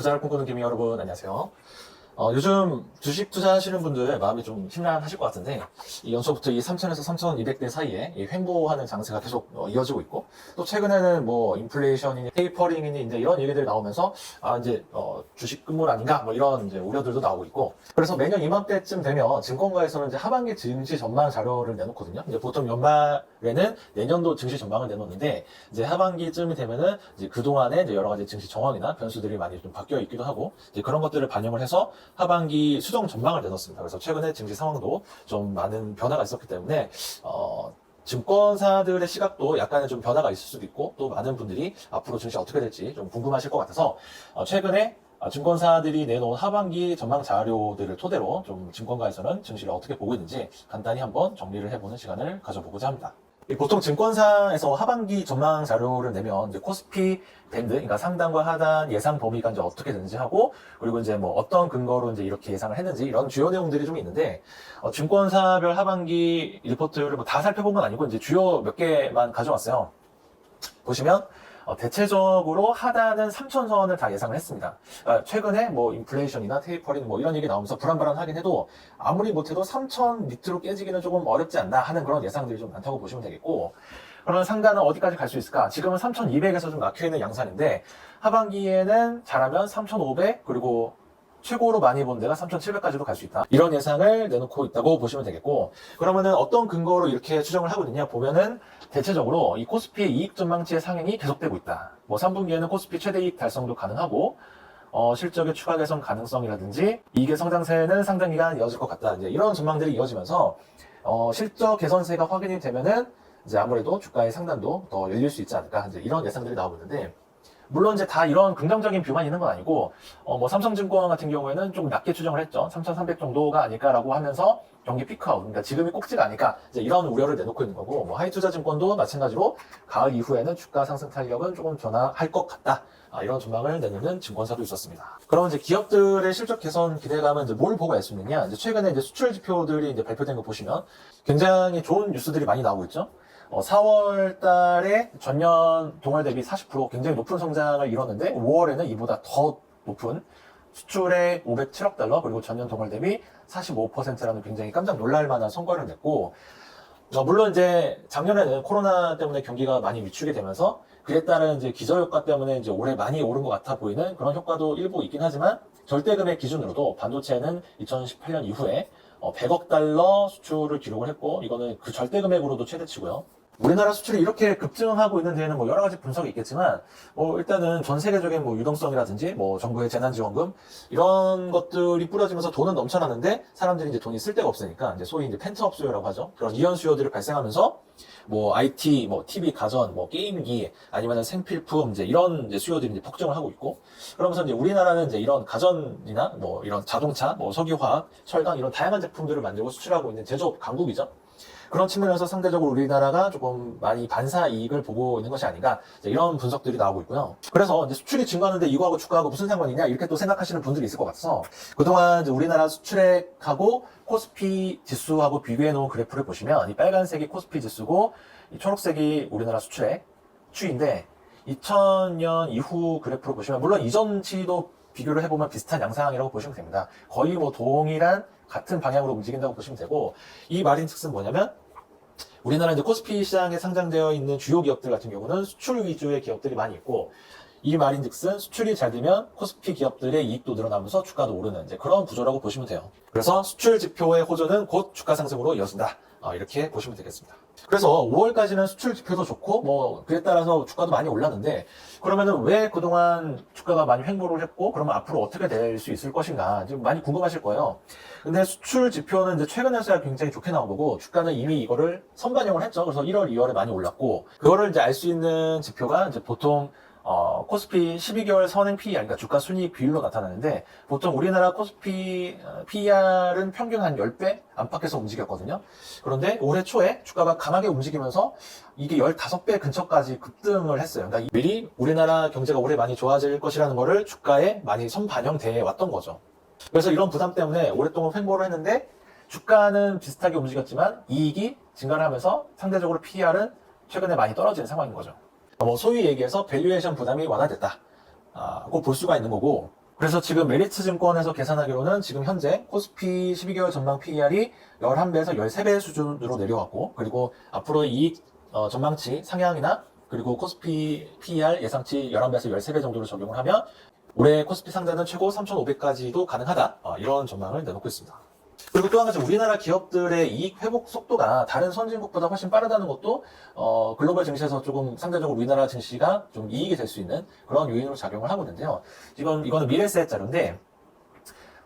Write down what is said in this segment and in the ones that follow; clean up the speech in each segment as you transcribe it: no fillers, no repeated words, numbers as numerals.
부자를 꿈꾸는 개미 여러분, 안녕하세요. 요즘 주식 투자하시는 분들 마음이 좀 심란하실 것 같은데, 이 연초부터 이 3,000에서 3,200대 사이에 이 횡보하는 장세가 계속 이어지고 있고, 또 최근에는 뭐 인플레이션이니 테이퍼링이니 이제 이런 얘기들이 나오면서, 이제 주식 끝물 아닌가 뭐 이런 이제 우려들도 나오고 있고, 그래서 매년 이맘때쯤 되면 증권가에서는 이제 하반기 증시 전망 자료를 내놓거든요. 이제 보통 연말에는 내년도 증시 전망을 내놓는데, 이제 하반기쯤이 되면은 이제 그동안에 이제 여러 가지 증시 정황이나 변수들이 많이 좀 바뀌어 있기도 하고, 이제 그런 것들을 반영을 해서 하반기 수정 전망을 내놓습니다. 그래서 최근에 증시 상황도 좀 많은 변화가 있었기 때문에 증권사들의 시각도 약간의 좀 변화가 있을 수도 있고, 또 많은 분들이 앞으로 증시 어떻게 될지 좀 궁금하실 것 같아서 최근에 증권사들이 내놓은 하반기 전망 자료들을 토대로 좀 증권가에서는 증시를 어떻게 보고 있는지 간단히 한번 정리를 해보는 시간을 가져보고자 합니다. 보통 증권사에서 하반기 전망 자료를 내면 이제 코스피 밴드, 그러니까 상단과 하단 예상 범위가 이제 어떻게 되는지 하고, 그리고 이제 뭐 어떤 근거로 이제 이렇게 예상을 했는지 이런 주요 내용들이 좀 있는데, 증권사별 하반기 리포트를 뭐 다 살펴본 건 아니고 이제 주요 몇 개만 가져왔어요. 보시면 대체적으로 하단은 3,000선을 다 예상을 했습니다. 최근에 뭐 인플레이션이나 테이퍼링 뭐 이런 얘기 나오면서 불안불안하긴 해도 아무리 못해도 3,000 밑으로 깨지기는 조금 어렵지 않나 하는 그런 예상들이 좀 많다고 보시면 되겠고, 그러면 상단은 어디까지 갈 수 있을까? 지금은 3,200에서 좀 막혀있는 양산인데, 하반기에는 잘하면 3,500, 그리고 최고로 많이 본 데가 3,700까지도 갈 수 있다. 이런 예상을 내놓고 있다고 보시면 되겠고, 그러면은 어떤 근거로 이렇게 추정을 하고 있느냐 보면은 대체적으로 이 코스피의 이익 전망치의 상향이 계속되고 있다. 뭐 3분기에는 코스피 최대 이익 달성도 가능하고, 실적의 추가 개선 가능성이라든지 이익의 성장세는 상당 기간 이어질 것 같다. 이제 이런 전망들이 이어지면서 실적 개선세가 확인이 되면은 이제 아무래도 주가의 상단도 더 열릴 수 있지 않을까. 이제 이런 예상들이 나오고 있는데, 물론 이제 다 이런 긍정적인 뷰만 있는 건 아니고, 뭐 삼성증권 같은 경우에는 좀 낮게 추정을 했죠. 3,300 정도가 아닐까라고 하면서 경기 피크아웃, 그러니까 지금이 꼭지가 아닐까, 이제 이런 우려를 내놓고 있는 거고, 뭐 하이투자증권도 마찬가지로 가을 이후에는 주가 상승 탄력은 조금 변화할 것 같다. 이런 전망을 내놓는 증권사도 있었습니다. 그럼 이제 기업들의 실적 개선 기대감은 이제 뭘 보고 알 수 있느냐? 이제 최근에 이제 수출 지표들이 이제 발표된 거 보시면 굉장히 좋은 뉴스들이 많이 나오고 있죠. 4월 달에 전년 동월 대비 40% 굉장히 높은 성장을 이뤘는데, 5월에는 이보다 더 높은 수출에 507억 달러, 그리고 전년 동월 대비 45%라는 굉장히 깜짝 놀랄 만한 성과를 냈고, 물론 이제 작년에는 코로나 때문에 경기가 많이 위축이 되면서 그에 따른 이제 기저효과 때문에 이제 올해 많이 오른 것 같아 보이는 그런 효과도 일부 있긴 하지만, 절대금액 기준으로도 반도체는 2018년 이후에 100억 달러 수출을 기록을 했고, 이거는 그 절대금액으로도 최대치고요. 우리나라 수출이 이렇게 급증하고 있는 데에는 뭐 여러 가지 분석이 있겠지만, 일단은 전 세계적인 뭐 유동성이라든지 뭐 정부의 재난지원금 이런 것들이 뿌려지면서 돈은 넘쳐나는데 사람들이 이제 돈이 쓸 데가 없으니까 이제 소위 이제 펜트업 수요라고 하죠. 그런 이연 수요들이 발생하면서 뭐 IT, 뭐 TV, 가전, 뭐 게임기 아니면은 생필품 이제 이런 이제 수요들이 이제 폭증을 하고 있고, 그러면서 이제 우리나라는 이제 이런 가전이나 뭐 이런 자동차, 뭐 석유화학, 철강 이런 다양한 제품들을 만들고 수출하고 있는 제조업 강국이죠. 그런 측면에서 상대적으로 우리나라가 조금 많이 반사 이익을 보고 있는 것이 아닌가, 이런 분석들이 나오고 있고요. 그래서 이제 수출이 증가하는데 이거하고 주가하고 무슨 상관이냐 이렇게 또 생각하시는 분들이 있을 것 같아서, 그동안 이제 우리나라 수출액하고 코스피 지수하고 비교해 놓은 그래프를 보시면 이 빨간색이 코스피 지수고 이 초록색이 우리나라 수출액 추이인데, 2000년 이후 그래프를 보시면 물론 이전치도 비교를 해보면 비슷한 양상이라고 보시면 됩니다. 거의 뭐 동일한 같은 방향으로 움직인다고 보시면 되고, 이 말인즉슨 뭐냐면 우리나라 이제 코스피 시장에 상장되어 있는 주요 기업들 같은 경우는 수출 위주의 기업들이 많이 있고, 이 말인즉슨 수출이 잘 되면 코스피 기업들의 이익도 늘어나면서 주가도 오르는 이제 그런 구조라고 보시면 돼요. 그래서 수출 지표의 호조는 곧 주가 상승으로 이어진다. 이렇게 보시면 되겠습니다. 그래서 5월까지는 수출 지표도 좋고 뭐 그에 따라서 주가도 많이 올랐는데, 그러면은 왜 그동안 주가가 많이 횡보를 했고, 그러면 앞으로 어떻게 될 수 있을 것인가 지금 많이 궁금하실 거예요. 근데 수출 지표는 이제 최근에서야 굉장히 좋게 나온 거고, 주가는 이미 이거를 선반영을 했죠. 그래서 1월, 2월에 많이 올랐고, 그거를 이제 알 수 있는 지표가 이제 보통 코스피 12개월 선행 PER, 그러니까 주가 순이익 비율로 나타나는데, 보통 우리나라 코스피 PER은 평균 한 10배 안팎에서 움직였거든요. 그런데 올해 초에 주가가 강하게 움직이면서 이게 15배 근처까지 급등을 했어요. 그러니까 미리 우리나라 경제가 올해 많이 좋아질 것이라는 거를 주가에 많이 선반영돼 왔던 거죠. 그래서 이런 부담 때문에 오랫동안 횡보를 했는데, 주가는 비슷하게 움직였지만 이익이 증가를 하면서 상대적으로 PER은 최근에 많이 떨어지는 상황인 거죠. 소위 얘기해서 밸류에이션 부담이 완화됐다. 고 볼 수가 있는 거고, 그래서 지금 메리츠증권에서 계산하기로는 지금 현재 코스피 12개월 전망 PER이 11배에서 13배 수준으로 내려왔고, 그리고 앞으로 이익 전망치 상향이나 그리고 코스피 PER 예상치 11배에서 13배 정도로 적용을 하면 올해 코스피 상단은 최고 3,500까지도 가능하다, 이런 전망을 내놓고 있습니다. 그리고 또 한 가지, 우리나라 기업들의 이익 회복 속도가 다른 선진국보다 훨씬 빠르다는 것도 글로벌 증시에서 조금 상대적으로 우리나라 증시가 좀 이익이 될 수 있는 그런 요인으로 작용을 하고 있는데요. 이거는 미래에셋 자료인데,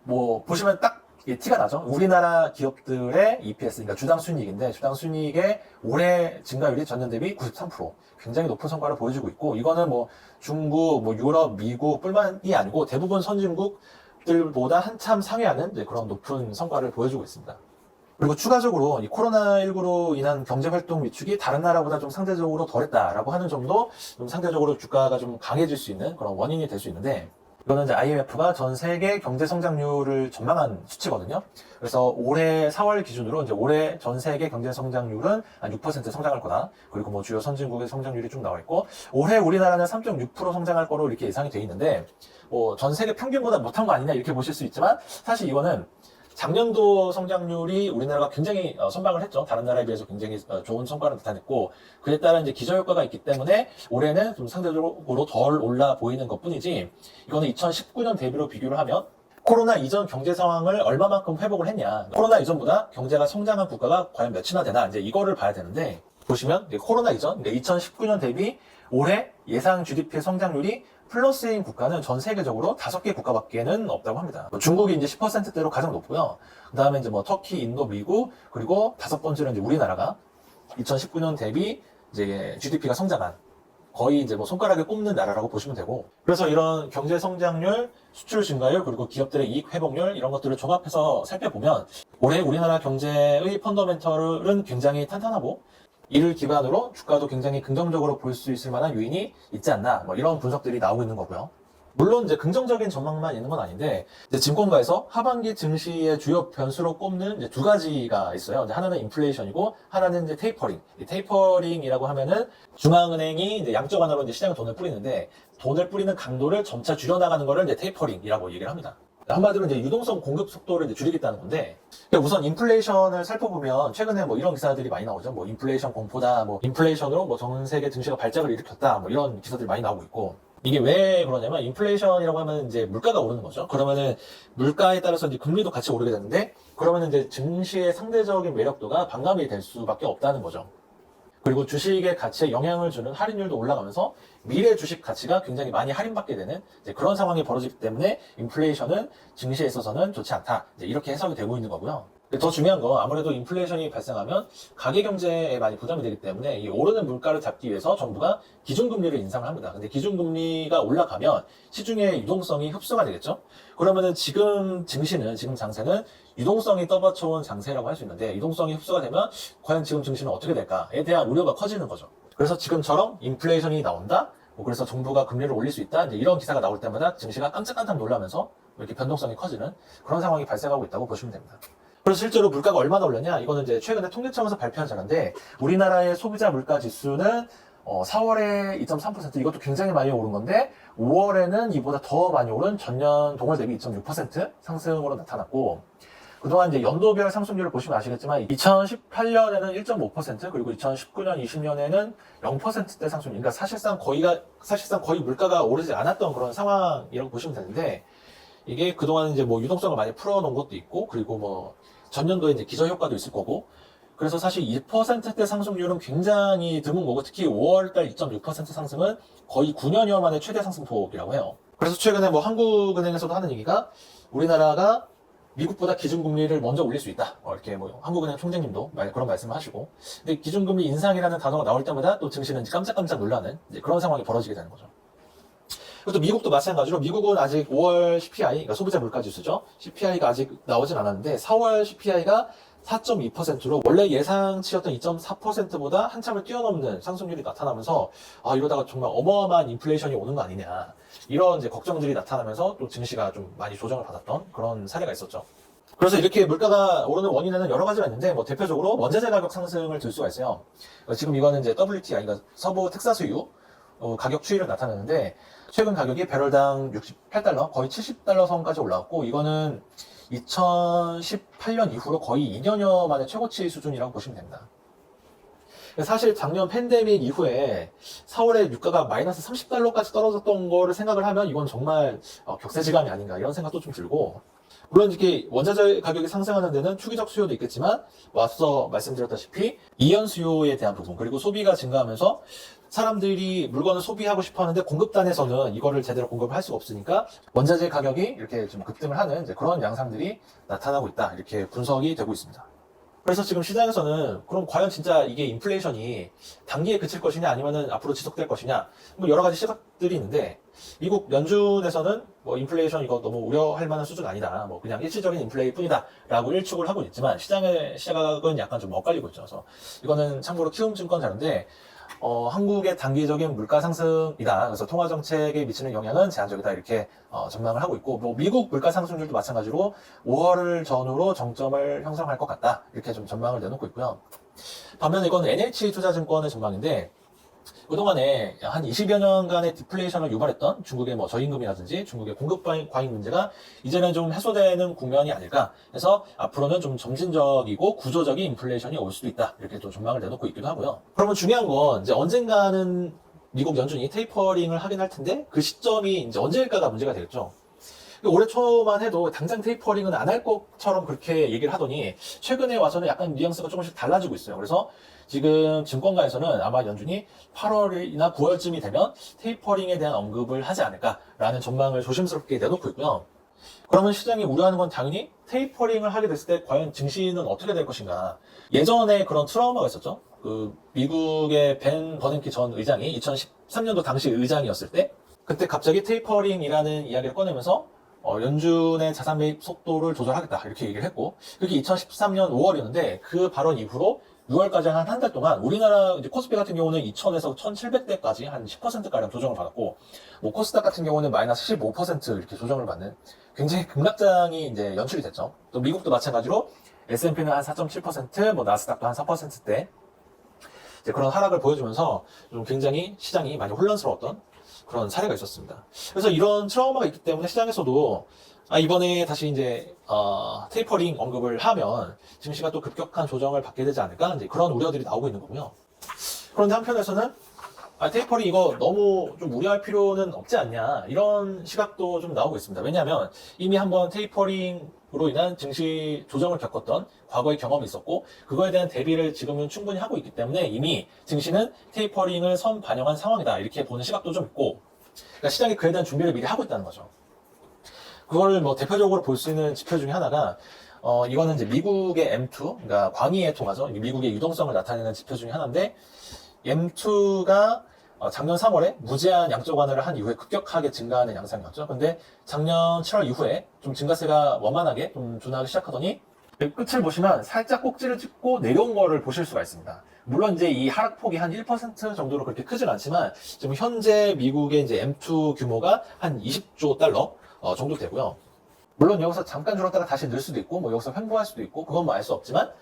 뭐 보시면 딱 티가 나죠. 우리나라 기업들의 EPS, 그러니까 주당 순이익인데, 주당 순이익의 올해 증가율이 전년 대비 93%, 굉장히 높은 성과를 보여주고 있고, 이거는 뭐 중국, 뭐 유럽, 미국 뿐만이 아니고 대부분 선진국 들보다 한참 상회하는 그런 높은 성과를 보여주고 있습니다. 그리고 추가적으로 이 코로나19로 인한 경제활동 위축이 다른 나라보다 좀 상대적으로 덜했다라고 하는 점도 좀 상대적으로 주가가 좀 강해질 수 있는 그런 원인이 될 수 있는데, 이거는 이제 IMF가 전 세계 경제 성장률을 전망한 수치거든요. 그래서 올해 4월 기준으로 이제 올해 전 세계 경제 성장률은 한 6% 성장할 거다. 그리고 뭐 주요 선진국의 성장률이 쭉 나와 있고, 올해 우리나라는 3.6% 성장할 거로 이렇게 예상이 돼 있는데, 뭐 전 세계 평균보다 못한 거 아니냐 이렇게 보실 수 있지만, 사실 이거는 작년도 성장률이 우리나라가 굉장히 선방을 했죠. 다른 나라에 비해서 굉장히 좋은 성과를 나타냈고, 그에 따른 이제 기저효과가 있기 때문에 올해는 좀 상대적으로 덜 올라 보이는 것 뿐이지, 이거는 2019년 대비로 비교를 하면 코로나 이전 경제 상황을 얼마만큼 회복을 했냐, 코로나 이전보다 경제가 성장한 국가가 과연 몇이나 되나, 이제 이거를 봐야 되는데, 보시면 코로나 이전, 2019년 대비 올해 예상 GDP의 성장률이 플러스인 국가는 전 세계적으로 5개 국가밖에는 없다고 합니다. 중국이 이제 10%대로 가장 높고요. 그 다음에 이제 뭐 터키, 인도, 미국, 그리고 5번째는 이제 우리나라가 2019년 대비 이제 GDP가 성장한, 거의 이제 뭐 손가락에 꼽는 나라라고 보시면 되고, 그래서 이런 경제 성장률, 수출 증가율, 그리고 기업들의 이익 회복률, 이런 것들을 종합해서 살펴보면 올해 우리나라 경제의 펀더멘털은 굉장히 탄탄하고, 이를 기반으로 주가도 굉장히 긍정적으로 볼 수 있을 만한 요인이 있지 않나, 뭐 이런 분석들이 나오고 있는 거고요. 물론 이제 긍정적인 전망만 있는 건 아닌데, 이제 증권가에서 하반기 증시의 주요 변수로 꼽는 이제 두 가지가 있어요. 이제 하나는 인플레이션이고, 하나는 이제 테이퍼링. 이 테이퍼링이라고 하면은 중앙은행이 이제 양적 완화로 이제 시장에 돈을 뿌리는데, 돈을 뿌리는 강도를 점차 줄여나가는 거를 이제 테이퍼링이라고 얘기를 합니다. 한마디로 이제 유동성 공급 속도를 이제 줄이겠다는 건데, 우선 인플레이션을 살펴보면 최근에 뭐 이런 기사들이 많이 나오죠. 뭐 인플레이션 공포다, 뭐 인플레이션으로 뭐 전 세계 증시가 발작을 일으켰다, 뭐 이런 기사들이 많이 나오고 있고, 이게 왜 그러냐면, 인플레이션이라고 하면 이제 물가가 오르는 거죠. 그러면은 물가에 따라서 이제 금리도 같이 오르게 되는데, 그러면은 이제 증시의 상대적인 매력도가 반감이 될 수밖에 없다는 거죠. 그리고 주식의 가치에 영향을 주는 할인율도 올라가면서 미래 주식 가치가 굉장히 많이 할인받게 되는 이제 그런 상황이 벌어지기 때문에 인플레이션은 증시에 있어서는 좋지 않다, 이제 이렇게 해석이 되고 있는 거고요. 더 중요한 건 아무래도 인플레이션이 발생하면 가계 경제에 많이 부담이 되기 때문에 이 오르는 물가를 잡기 위해서 정부가 기준금리를 인상을 합니다. 근데 기준금리가 올라가면 시중의 유동성이 흡수가 되겠죠. 그러면은 지금 증시는, 지금 장세는 유동성이 떠받쳐온 장세라고 할 수 있는데, 유동성이 흡수가 되면 과연 지금 증시는 어떻게 될까에 대한 우려가 커지는 거죠. 그래서 지금처럼 인플레이션이 나온다, 뭐 그래서 정부가 금리를 올릴 수 있다, 이제 이런 기사가 나올 때마다 증시가 깜짝깜짝 놀라면서 이렇게 변동성이 커지는 그런 상황이 발생하고 있다고 보시면 됩니다. 그래서 실제로 물가가 얼마나 올랐냐, 이거는 이제 최근에 통계청에서 발표한 자료인데, 우리나라의 소비자 물가 지수는 4월에 2.3%, 이것도 굉장히 많이 오른 건데, 5월에는 이보다 더 많이 오른 전년 동월 대비 2.6% 상승으로 나타났고, 그동안 이제 연도별 상승률을 보시면 아시겠지만 2018년에는 1.5%, 그리고 2019년, 20년에는 0%대 상승률. 그러니까 사실상 거의 물가가 오르지 않았던 그런 상황이라고 보시면 되는데, 이게 그동안 이제 뭐 유동성을 많이 풀어놓은 것도 있고, 그리고 뭐 전년도에 이제 기저효과도 있을 거고, 그래서 사실 2%대 상승률은 굉장히 드문 거고, 특히 5월달 2.6% 상승은 거의 9년여 만에 최대 상승폭이라고 해요. 그래서 최근에 뭐 한국은행에서도 하는 얘기가, 우리나라가 미국보다 기준금리를 먼저 올릴 수 있다, 이렇게 뭐 한국은행 총재님도 그런 말씀을 하시고, 근데 기준금리 인상이라는 단어가 나올 때마다 또 증시는 깜짝깜짝 놀라는 그런 상황이 벌어지게 되는 거죠. 그리고 또 미국도 마찬가지로, 미국은 아직 5월 CPI, 그러니까 소비자 물가지수죠, CPI가 아직 나오진 않았는데 4월 CPI가 4.2%로 원래 예상치였던 2.4%보다 한참을 뛰어넘는 상승률이 나타나면서, 이러다가 정말 어마어마한 인플레이션이 오는 거 아니냐, 이런 이제 걱정들이 나타나면서 또 증시가 좀 많이 조정을 받았던 그런 사례가 있었죠. 그래서 이렇게 물가가 오르는 원인에는 여러 가지가 있는데, 뭐 대표적으로 원자재 가격 상승을 들 수가 있어요. 지금 이거는 이제 WTI, 그러니까 서부 텍사스유 가격 추이를 나타내는데 최근 가격이 배럴당 68달러, 거의 70달러 선까지 올라왔고 이거는 2018년 이후로 거의 2년여 만에 최고치 수준이라고 보시면 됩니다. 사실 작년 팬데믹 이후에 4월에 유가가 마이너스 30달러까지 떨어졌던 거를 생각을 하면 이건 정말 격세지감이 아닌가 이런 생각도 좀 들고, 물론 이렇게 원자재 가격이 상승하는 데는 투기적 수요도 있겠지만 앞서 말씀드렸다시피 이연 수요에 대한 부분, 그리고 소비가 증가하면서 사람들이 물건을 소비하고 싶어 하는데 공급단에서는 이거를 제대로 공급을 할 수가 없으니까 원자재 가격이 이렇게 좀 급등을 하는 이제 그런 양상들이 나타나고 있다, 이렇게 분석이 되고 있습니다. 그래서 지금 시장에서는 그럼 과연 진짜 이게 인플레이션이 단기에 그칠 것이냐 아니면은 앞으로 지속될 것이냐, 뭐 여러 가지 시각들이 있는데, 미국 연준에서는 뭐 인플레이션 이거 너무 우려할 만한 수준 아니다, 뭐 그냥 일시적인 인플레이 뿐이다 라고 일축을 하고 있지만 시장의 시각은 약간 좀 엇갈리고 있죠. 그래서 이거는 참고로 키움증권 자료인데 한국의 단기적인 물가 상승이다, 그래서 통화 정책에 미치는 영향은 제한적이다, 이렇게 전망을 하고 있고, 뭐 미국 물가 상승률도 마찬가지로 5월을 전후로 정점을 형성할 것 같다, 이렇게 좀 전망을 내놓고 있고요. 반면에 이건 NH투자증권의 전망인데, 그동안에 한 20여 년간의 디플레이션을 유발했던 중국의 뭐 저임금이라든지 중국의 공급 과잉 문제가 이제는 좀 해소되는 국면이 아닐까 해서 앞으로는 좀 점진적이고 구조적인 인플레이션이 올 수도 있다, 이렇게 또 전망을 내놓고 있기도 하고요. 그러면 중요한 건 이제 언젠가는 미국 연준이 테이퍼링을 하긴 할 텐데 그 시점이 이제 언제일까가 문제가 되겠죠. 올해 초만 해도 당장 테이퍼링은 안 할 것처럼 그렇게 얘기를 하더니 최근에 와서는 약간 뉘앙스가 조금씩 달라지고 있어요. 그래서 지금 증권가에서는 아마 연준이 8월이나 9월쯤이 되면 테이퍼링에 대한 언급을 하지 않을까라는 전망을 조심스럽게 내놓고 있고요. 그러면 시장이 우려하는 건 당연히 테이퍼링을 하게 됐을 때 과연 증시는 어떻게 될 것인가. 예전에 그런 트라우마가 있었죠. 그 미국의 벤 버냉키 전 의장이 2013년도 당시 의장이었을 때 그때 갑자기 테이퍼링이라는 이야기를 꺼내면서 연준의 자산 매입 속도를 조절하겠다, 이렇게 얘기를 했고, 그게 2013년 5월이었는데 그 발언 이후로 6월까지 한 달 동안 우리나라 이제 코스피 같은 경우는 2,000에서 1,700대까지 한 10%가량 조정을 받았고, 뭐 코스닥 같은 경우는 마이너스 15% 이렇게 조정을 받는 굉장히 급락장이 이제 연출이 됐죠. 또 미국도 마찬가지로 S&P는 한 4.7%, 뭐 나스닥도 한 4%대 이제 그런 하락을 보여주면서 좀 굉장히 시장이 많이 혼란스러웠던 그런 사례가 있었습니다. 그래서 이런 트라우마가 있기 때문에 시장에서도 이번에 다시 이제 테이퍼링 언급을 하면 증시가 또 급격한 조정을 받게 되지 않을까, 이제 그런 우려들이 나오고 있는 거고요. 그런데 한편에서는 테이퍼링 이거 너무 좀 우려할 필요는 없지 않냐, 이런 시각도 좀 나오고 있습니다. 왜냐하면 이미 한번 테이퍼링으로 인한 증시 조정을 겪었던 과거의 경험이 있었고 그거에 대한 대비를 지금은 충분히 하고 있기 때문에 이미 증시는 테이퍼링을 선반영한 상황이다, 이렇게 보는 시각도 좀 있고, 그러니까 시장이 그에 대한 준비를 미리 하고 있다는 거죠. 그걸 뭐 대표적으로 볼 수 있는 지표 중에 하나가 이거는 이제 미국의 M2, 그러니까 광의의 통화죠. 미국의 유동성을 나타내는 지표 중에 하나인데, M2가 작년 3월에 무제한 양적 완화를 한 이후에 급격하게 증가하는 양상이었죠. 근데 작년 7월 이후에 좀 증가세가 원만하게 좀 둔화하기 시작하더니 끝을 보시면 살짝 꼭지를 찍고 내려온 거를 보실 수가 있습니다. 물론 이제 이 하락폭이 한 1% 정도로 그렇게 크진 않지만 지금 현재 미국의 이제 M2 규모가 한 20조 달러 정도 되고요. 물론 여기서 잠깐 줄었다가 다시 늘 수도 있고, 뭐 여기서 횡보할 수도 있고, 그건 뭐 알 수 없지만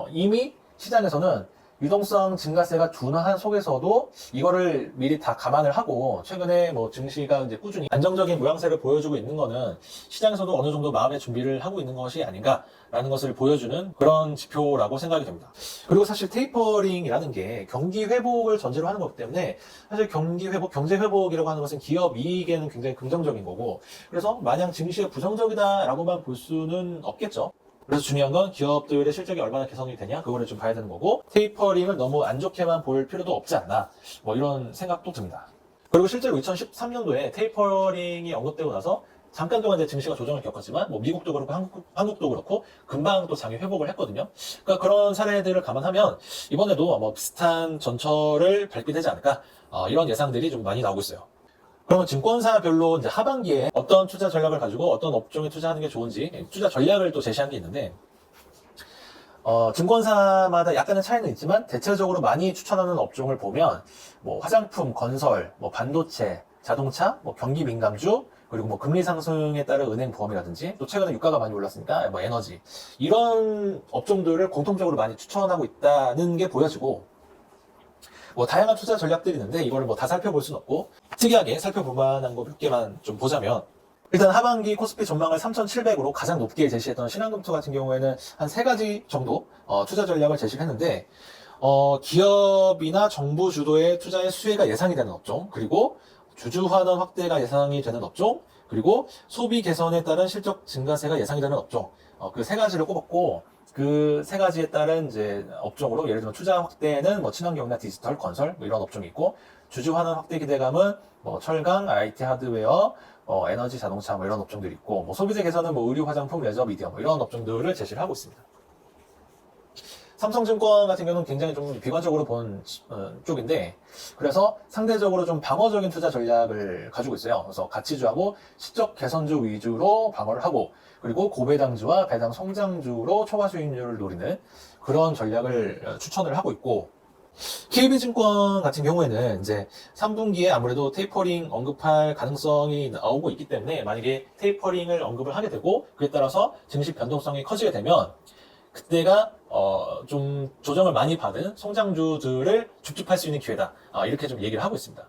이미 시장에서는 유동성 증가세가 둔화한 속에서도 이거를 미리 다 감안을 하고 최근에 뭐 증시가 이제 꾸준히 안정적인 모양새를 보여주고 있는 거는 시장에서도 어느 정도 마음의 준비를 하고 있는 것이 아닌가라는 것을 보여주는 그런 지표라고 생각이 됩니다. 그리고 사실 테이퍼링이라는 게 경기 회복을 전제로 하는 거기 때문에 사실 경기 회복, 경제 회복이라고 하는 것은 기업 이익에는 굉장히 긍정적인 거고, 그래서 마냥 증시가 부정적이다라고만 볼 수는 없겠죠. 그래서 중요한 건 기업들의 실적이 얼마나 개선이 되냐, 그거를 좀 봐야 되는 거고, 테이퍼링을 너무 안 좋게만 볼 필요도 없지 않나, 뭐 이런 생각도 듭니다. 그리고 실제로 2013년도에 테이퍼링이 언급되고 나서 잠깐 동안 이제 증시가 조정을 겪었지만 뭐 미국도 그렇고 한국도 그렇고 금방 또 장이 회복을 했거든요. 그러니까 그런 사례들을 감안하면 이번에도 뭐 비슷한 전철을 밟게 되지 않을까, 이런 예상들이 좀 많이 나오고 있어요. 그러면 증권사별로 이제 하반기에 어떤 투자 전략을 가지고 어떤 업종에 투자하는 게 좋은지 투자 전략을 또 제시한 게 있는데, 증권사마다 약간의 차이는 있지만 대체적으로 많이 추천하는 업종을 보면 뭐 화장품, 건설, 뭐 반도체, 자동차, 뭐 경기 민감주, 그리고 뭐 금리 상승에 따른 은행 보험이라든지, 또 최근에 유가가 많이 올랐으니까 뭐 에너지, 이런 업종들을 공통적으로 많이 추천하고 있다는 게 보여지고, 뭐 다양한 투자 전략들이 있는데 이거를 뭐 다 살펴볼 수는 없고 특이하게 살펴볼 만한 거 몇 개만 좀 보자면 일단 하반기 코스피 전망을 3,700으로 가장 높게 제시했던 신한금투 같은 경우에는 한 3가지 정도 투자 전략을 제시를 했는데 기업이나 정부 주도의 투자의 수혜가 예상이 되는 업종, 그리고 주주 환원 확대가 예상이 되는 업종, 그리고 소비 개선에 따른 실적 증가세가 예상이 되는 업종, 그 3가지를 꼽았고 그 3가지에 따른 이제 업종으로 예를 들면 투자 확대는 뭐 친환경이나 디지털, 건설 뭐 이런 업종이 있고 주주 환원 확대 기대감은 뭐 철강, IT 하드웨어, 에너지, 자동차 뭐 이런 업종들이 있고 뭐 소비재 개선은 뭐 의류, 화장품, 레저, 미디어 뭐 이런 업종들을 제시를 하고 있습니다. 삼성증권 같은 경우는 굉장히 좀 비관적으로 본 쪽인데 그래서 상대적으로 좀 방어적인 투자 전략을 가지고 있어요. 그래서 가치주하고 실적 개선주 위주로 방어를 하고 그리고 고배당주와 배당 성장주로 초과 수익률을 노리는 그런 전략을 추천을 하고 있고 KB증권 같은 경우에는 이제 3분기에 아무래도 테이퍼링 언급할 가능성이 나오고 있기 때문에 만약에 테이퍼링을 언급을 하게 되고 그에 따라서 증시 변동성이 커지게 되면 그때가 좀 조정을 많이 받은 성장주들을 줍줍할 수 있는 기회다. 이렇게 좀 얘기를 하고 있습니다.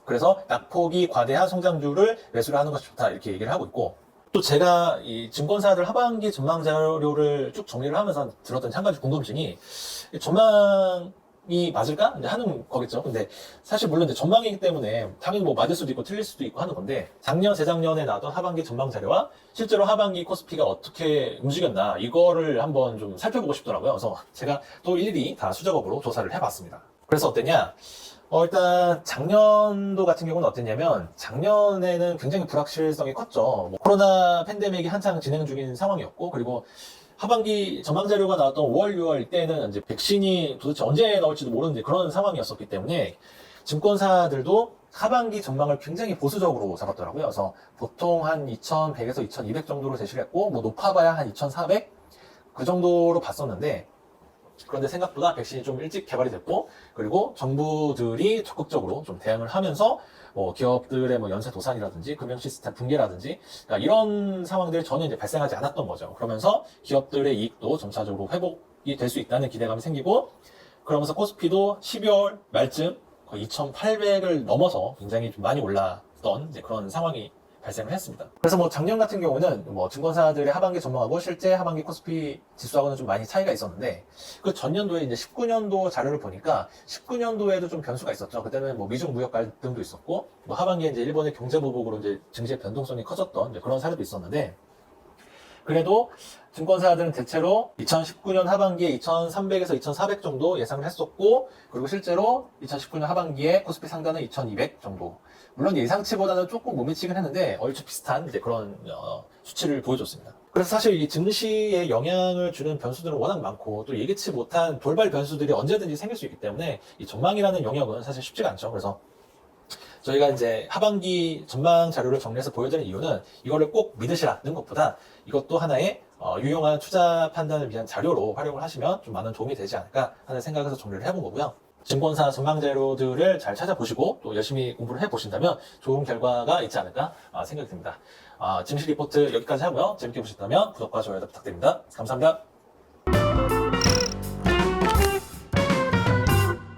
그래서 낙폭이 과대한 성장주를 매수를 하는 것이 좋다. 이렇게 얘기를 하고 있고 또 제가 이 증권사들 하반기 전망 자료를 쭉 정리를 하면서 들었던 한 가지 궁금증이 전망이 맞을까? 이제 하는 거겠죠. 근데 사실 물론 이제 전망이기 때문에 당연히 뭐 맞을 수도 있고 틀릴 수도 있고 하는 건데 작년, 재작년에 나왔던 하반기 전망 자료와 실제로 하반기 코스피가 어떻게 움직였나 이거를 한번 좀 살펴보고 싶더라고요. 그래서 제가 또 일일이 다 수작업으로 조사를 해봤습니다. 그래서 어땠냐? 일단 작년도 같은 경우는 어땠냐면 작년에는 굉장히 불확실성이 컸죠. 뭐 코로나 팬데믹이 한창 진행 중인 상황이었고 그리고 하반기 전망 자료가 나왔던 5월, 6월 때는 이제 백신이 도대체 언제 나올지도 모르는 그런 상황이었었기 때문에 증권사들도 하반기 전망을 굉장히 보수적으로 잡았더라고요. 그래서 보통 한 2,100에서 2,200 정도로 제시를 했고 뭐 높아봐야 한 2,400 그 정도로 봤었는데 그런데 생각보다 백신이 좀 일찍 개발이 됐고 그리고 정부들이 적극적으로 좀 대응을 하면서 뭐 기업들의 뭐 연쇄 도산이라든지 금융 시스템 붕괴라든지 그러니까 이런 상황들이 전혀 이제 발생하지 않았던 거죠. 그러면서 기업들의 이익도 점차적으로 회복이 될 수 있다는 기대감이 생기고 그러면서 코스피도 12월 말쯤 거의 2,800을 넘어서 굉장히 좀 많이 올랐던 이제 그런 상황이 발생을 했습니다. 그래서 뭐 작년 같은 경우는 뭐 증권사들의 하반기 전망하고 실제 하반기 코스피 지수하고는 좀 많이 차이가 있었는데 그 전년도에 이제 19년도 자료를 보니까 19년도에도 좀 변수가 있었죠. 그때는 뭐 미중 무역 갈등도 있었고 뭐 하반기에 이제 일본의 경제 보복으로 이제 증시의 변동성이 커졌던 이제 그런 사례도 있었는데 그래도 증권사들은 대체로 2019년 하반기에 2,300에서 2,400 정도 예상을 했었고 그리고 실제로 2019년 하반기에 코스피 상단은 2,200 정도 물론 예상치보다는 조금 못 미치긴 했는데 얼추 비슷한 이제 그런 수치를 보여줬습니다. 그래서 사실 이 증시에 영향을 주는 변수들은 워낙 많고 또 예기치 못한 돌발 변수들이 언제든지 생길 수 있기 때문에 이 전망이라는 영역은 사실 쉽지가 않죠. 그래서 저희가 이제 하반기 전망 자료를 정리해서 보여드리는 이유는 이거를 꼭 믿으시라는 것보다 이것도 하나의 유용한 투자 판단을 위한 자료로 활용을 하시면 좀 많은 도움이 되지 않을까 하는 생각에서 정리를 해본 거고요. 증권사 전망 자료들을 잘 찾아보시고 또 열심히 공부를 해보신다면 좋은 결과가 있지 않을까 생각이 듭니다. 증시 리포트 여기까지 하고요. 재밌게 보셨다면 구독과 좋아요 부탁드립니다. 감사합니다.